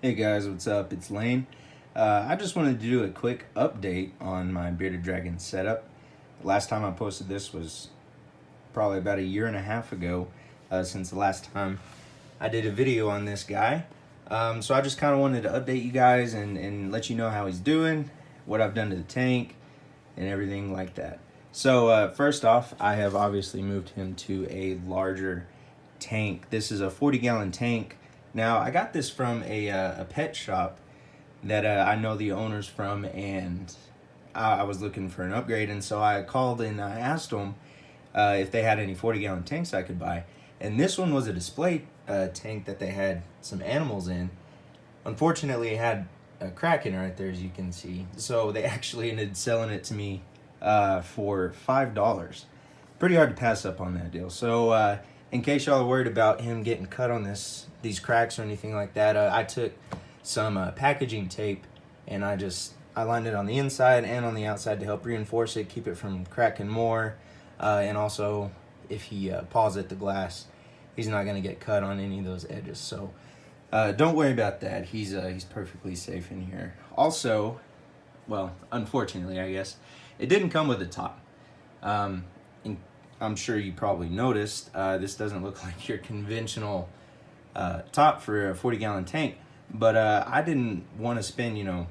Hey guys, what's up? It's Lane. I just wanted to do a quick update on my Bearded Dragon setup. Last time I posted this was probably about a year and a half ago, since the last time I did a video on this guy. So I just kind of wanted to update you guys and let you know how he's doing, what I've done to the tank, and everything like that. So first off, I have obviously moved him to a larger tank. This is a 40-gallon tank. Now, I got this from a pet shop that I know the owners from, and I was looking for an upgrade, and so I called and I asked them if they had any 40-gallon tanks I could buy. And this one was a display tank that they had some animals in. Unfortunately, it had a crack in it right there, as you can see. So they actually ended up selling it to me for $5. Pretty hard to pass up on that deal. So in case y'all are worried about him getting cut on these cracks or anything like that, I took some packaging tape and I lined it on the inside and on the outside to help reinforce it, keep it from cracking more, and also if he paws at the glass, he's not going to get cut on any of those edges. So don't worry about that. He's perfectly safe in here. Also, well, unfortunately, I guess, it didn't come with a top. I'm sure you probably noticed, this doesn't look like your conventional top for a 40-gallon tank, but I didn't want to spend, $25,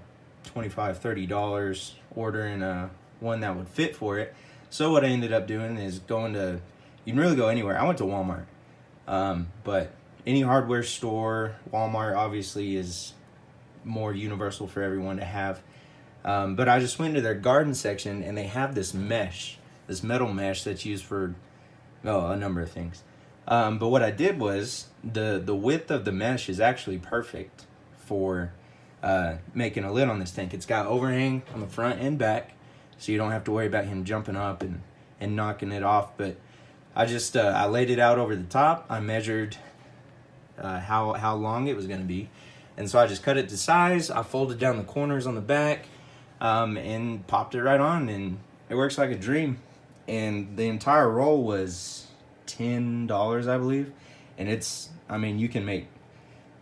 $30 ordering one that would fit for it. So what I ended up doing is you can really go anywhere. I went to Walmart, but any hardware store, Walmart obviously is more universal for everyone to have. But I just went into their garden section and they have this metal mesh that's used for a number of things. But what I did was the width of the mesh is actually perfect for making a lid on this tank. It's got overhang on the front and back, so you don't have to worry about him jumping up and knocking it off. But I laid it out over the top. I measured how long it was going to be, and so I just cut it to size. I folded down the corners on the back and popped it right on, and it works like a dream. And the entire roll was $10, I believe, and you can make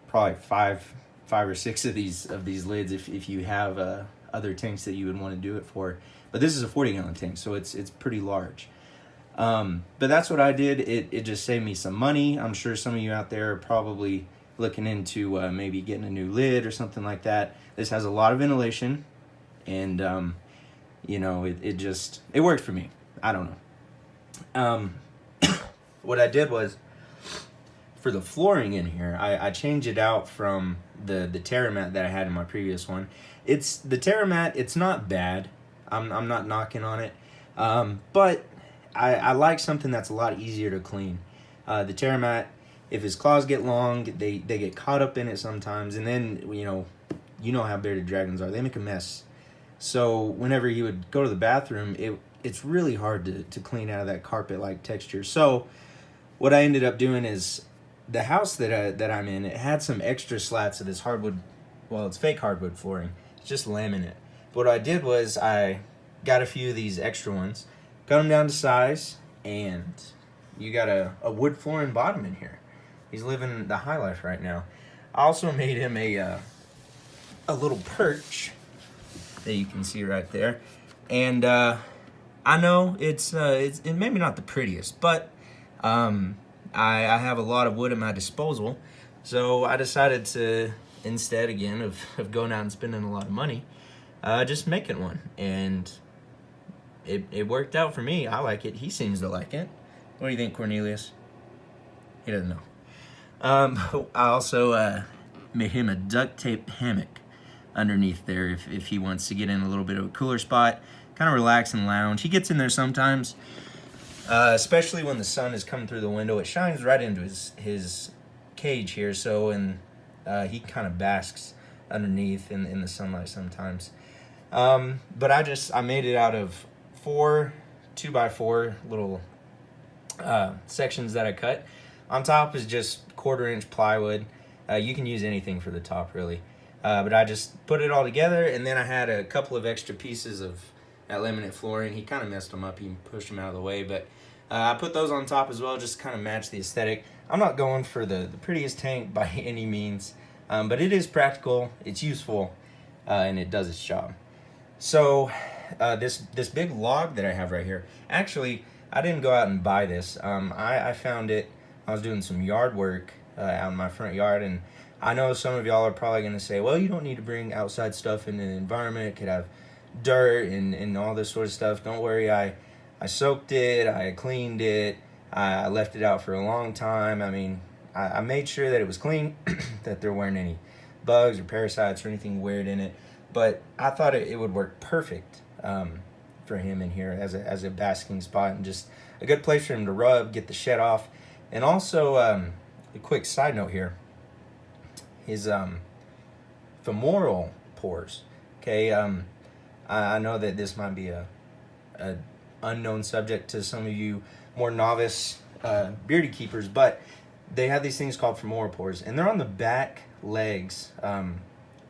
probably five or six of these lids if you have other tanks that you would want to do it for. But this is a 40-gallon tank, so it's pretty large. But that's what I did. It just saved me some money. I'm sure some of you out there are probably looking into maybe getting a new lid or something like that. This has a lot of ventilation, and it worked for me. I don't know. What I did was, for the flooring in here, I changed it out from the Terramat that I had in my previous one. It's the Terramat. It's not bad. I'm not knocking on it. But I like something that's a lot easier to clean. The Terramat, if his claws get long, they get caught up in it sometimes, and then you know how bearded dragons are. They make a mess. So whenever he would go to the bathroom, it's really hard to clean out of that carpet-like texture. So what I ended up doing is, the house that I'm in, it had some extra slats of this hardwood, well, it's fake hardwood flooring. It's just laminate. But what I did was I got a few of these extra ones, cut them down to size, and you got a wood flooring bottom in here. He's living the high life right now. I also made him a little perch that you can see right there. And I know it's maybe not the prettiest, but I have a lot of wood at my disposal, so I decided to, instead again of going out and spending a lot of money, just making one, and it worked out for me. I like it. He seems to like it. What do you think, Cornelius? He doesn't know. I also made him a duct tape hammock underneath there if he wants to get in a little bit of a cooler spot, kind of relax and lounge. He gets in there sometimes, especially when the sun is coming through the window. It shines right into his cage here, so he kind of basks underneath in the sunlight sometimes. But I made it out of 4 2x4 little sections that I cut. On top is just 1/4-inch plywood. You can use anything for the top, really. But I just put it all together, and then I had a couple of extra pieces of that laminate flooring. He kind of messed them up. He pushed them out of the way, but I put those on top as well, just to kind of match the aesthetic. I'm not going for the prettiest tank by any means. But it is practical, it's useful, and it does its job. So this big log that I have right here, actually, I didn't go out and buy this. I found it. I was doing some yard work out in my front yard, and I know some of y'all are probably going to say, well, you don't need to bring outside stuff into the environment. It could have dirt and all this sort of stuff. Don't worry, I soaked it, I cleaned it, I left it out for a long time. I mean, I made sure that it was clean, that there weren't any bugs or parasites or anything weird in it. But I thought it would work perfect for him in here as a basking spot, and just a good place for him to rub, get the shed off. And also, a quick side note here, his femoral pores. Okay, I know that this might be a unknown subject to some of you more novice beardy keepers, but they have these things called femoral pores, and they're on the back legs,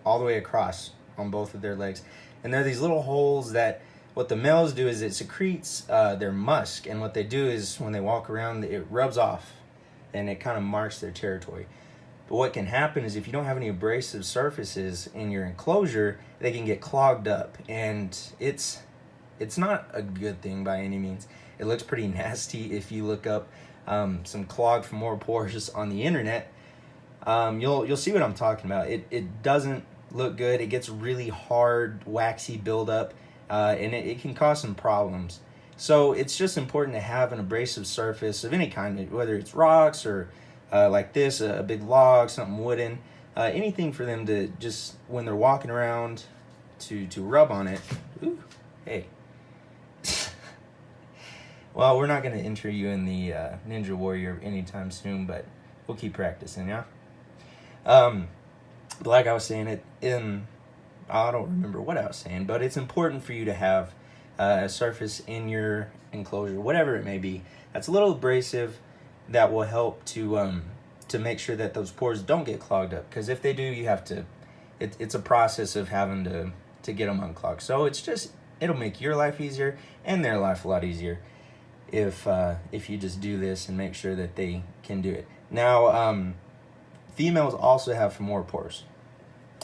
all the way across on both of their legs. And they're these little holes that what the males do is it secretes their musk, and what they do is when they walk around, it rubs off and it kind of marks their territory. But what can happen is if you don't have any abrasive surfaces in your enclosure, they can get clogged up, and it's not a good thing by any means. It looks pretty nasty if you look up some clogged femoral pores on the internet. You'll see what I'm talking about. It doesn't look good. It gets really hard, waxy buildup, and it can cause some problems. So it's just important to have an abrasive surface of any kind, whether it's rocks or like this, a big log, something wooden, anything for them to just, when they're walking around, to rub on it. Ooh, hey. Well, we're not going to enter you in the Ninja Warrior anytime soon, but we'll keep practicing, yeah? But like I was saying, I don't remember what I was saying, but it's important for you to have a surface in your enclosure, whatever it may be, that's a little abrasive, that will help to make sure that those pores don't get clogged up. Because if they do, you have to, it's a process of having to get them unclogged. So it'll make your life easier and their life a lot easier if you just do this and make sure that they can do it. Now, females also have femoral pores,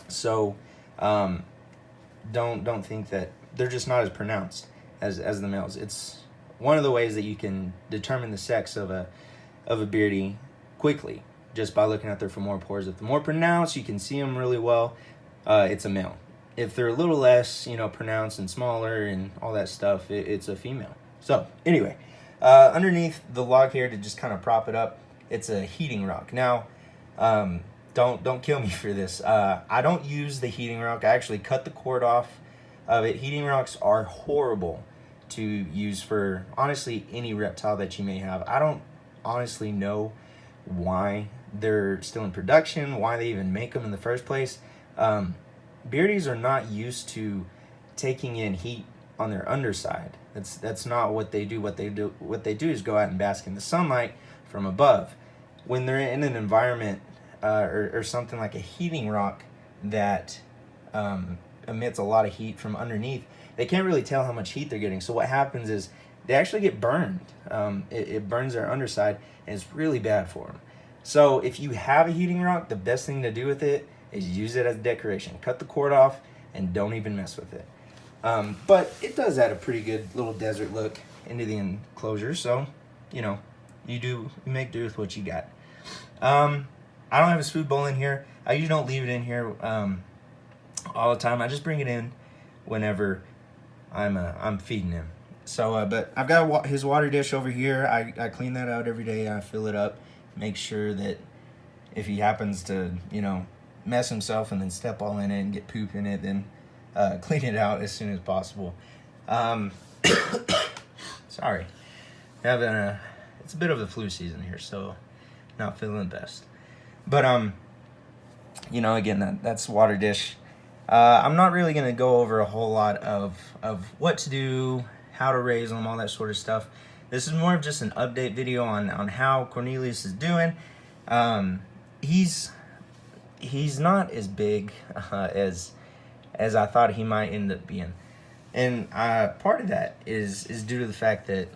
so don't think that they're just not as pronounced as the males. It's one of the ways that you can determine the sex of a beardy quickly, just by looking at their femoral pores. If they're more pronounced, you can see them really well, it's a male. If they're a little less, pronounced and smaller and all that stuff, it's a female. So anyway, underneath the log here, to just kind of prop it up, it's a heating rock. Now, don't kill me for this. I don't use the heating rock. I actually cut the cord off of it. Heating rocks are horrible to use for, honestly, any reptile that you may have. I don't honestly know why they're still in production, why they even make them in the first place. Beardies are not used to taking in heat on their underside. That's not what they do. What they do is go out and bask in the sunlight from above. When they're in an environment or something like a heating rock that emits a lot of heat from underneath, they can't really tell how much heat they're getting. So what happens is they actually get burned. It burns their underside, and it's really bad for them. So if you have a heating rock, the best thing to do with it is use it as decoration. Cut the cord off and don't even mess with it. But it does add a pretty good little desert look into the enclosure. So, you make do with what you got. I don't have his food bowl in here. I usually don't leave it in here all the time. I just bring it in whenever I'm feeding him. So, but I've got his water dish over here. I clean that out every day. I fill it up. Make sure that if he happens to, mess himself and then step all in it and get poop in it, then clean it out as soon as possible. Sorry. It's a bit of the flu season here, so not feeling best. But, again, that's water dish. I'm not really going to go over a whole lot of what to do, how to raise them, all that sort of stuff. This is more of just an update video on how Cornelius is doing. He's not as big as I thought he might end up being. And part of that is due to the fact that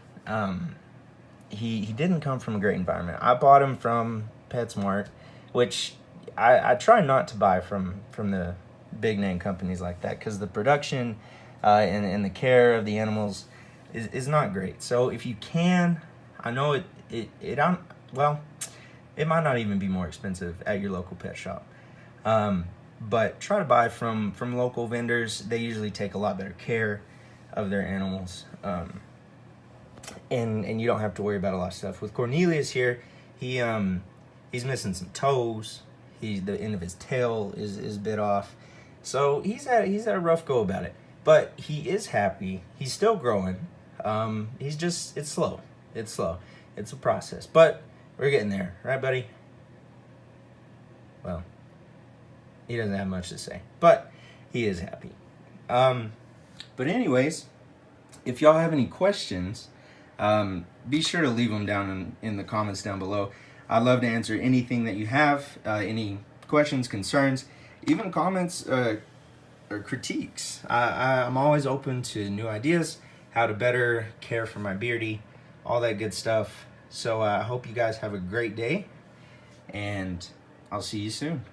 he didn't come from a great environment. I bought him from PetSmart, which I try not to buy from the big name companies like that, because the production and the care of the animals is not great. So if you can, I know well, it might not even be more expensive at your local pet shop. But try to buy from local vendors. They usually take a lot better care of their animals. And you don't have to worry about a lot of stuff. With Cornelius here, he's missing some toes. The end of his tail is bit off. So he's had a rough go about it. But he is happy. He's still growing. It's slow. It's slow. It's a process. But we're getting there. Right, buddy? Well, he doesn't have much to say. But he is happy. But anyways, if y'all have any questions, be sure to leave them down in the comments down below. I'd love to answer anything that you have, any questions, concerns, even comments or critiques. I'm always open to new ideas, how to better care for my beardy, all that good stuff. So I hope you guys have a great day, and I'll see you soon.